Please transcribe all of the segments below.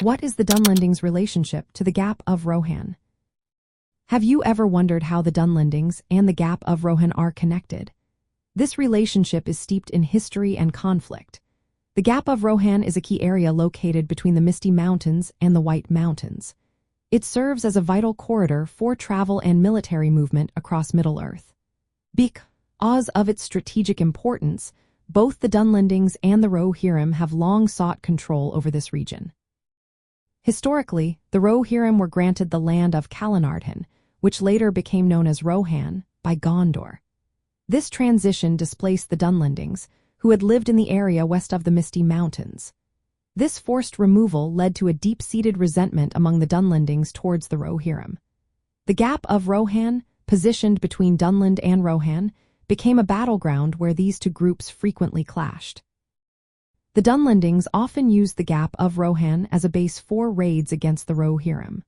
What is the Dunlendings' relationship to the Gap of Rohan? Have you ever wondered how the Dunlendings and the Gap of Rohan are connected? This relationship is steeped in history and conflict. The Gap of Rohan is a key area located between the Misty Mountains and the White Mountains. It serves as a vital corridor for travel and military movement across Middle-earth. Because of its strategic importance, both the Dunlendings and the Rohirrim have long sought control over this region. Historically, the Rohirrim were granted the land of Calenardhon, which later became known as Rohan, by Gondor. This transition displaced the Dunlendings, who had lived in the area west of the Misty Mountains. This forced removal led to a deep-seated resentment among the Dunlendings towards the Rohirrim. The Gap of Rohan, positioned between Dunland and Rohan, became a battleground where these two groups frequently clashed. The Dunlendings often used the Gap of Rohan as a base for raids against the Rohirrim.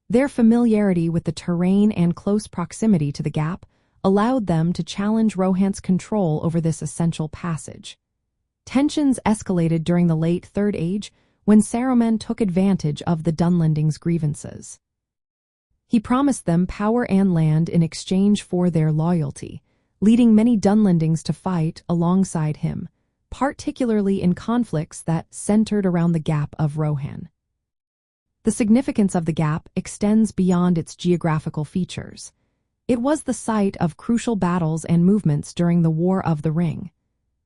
Their familiarity with the terrain and close proximity to the Gap allowed them to challenge Rohan's control over this essential passage. Tensions escalated during the late Third Age when Saruman took advantage of the Dunlendings' grievances. He promised them power and land in exchange for their loyalty, leading many Dunlendings to fight alongside him, particularly in conflicts that centered around the Gap of Rohan. The significance of the Gap extends beyond its geographical features. It was the site of crucial battles and movements during the War of the Ring.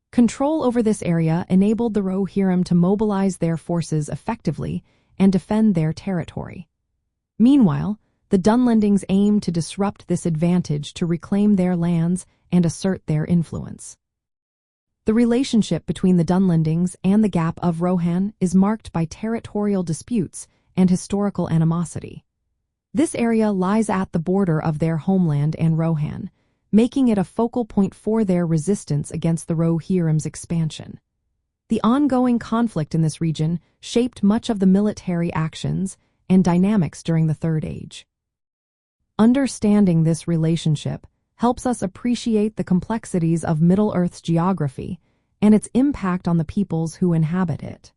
Control over this area enabled the Rohirrim to mobilize their forces effectively and defend their territory. Meanwhile, the Dunlendings aimed to disrupt this advantage to reclaim their lands and assert their influence. The relationship between the Dunlendings and the Gap of Rohan is marked by territorial disputes and historical animosity. This area lies at the border of their homeland and Rohan, making it a focal point for their resistance against the Rohirrim's expansion. The ongoing conflict in this region shaped much of the military actions and dynamics during the Third Age. Understanding this relationship helps us appreciate the complexities of Middle-earth's geography and its impact on the peoples who inhabit it.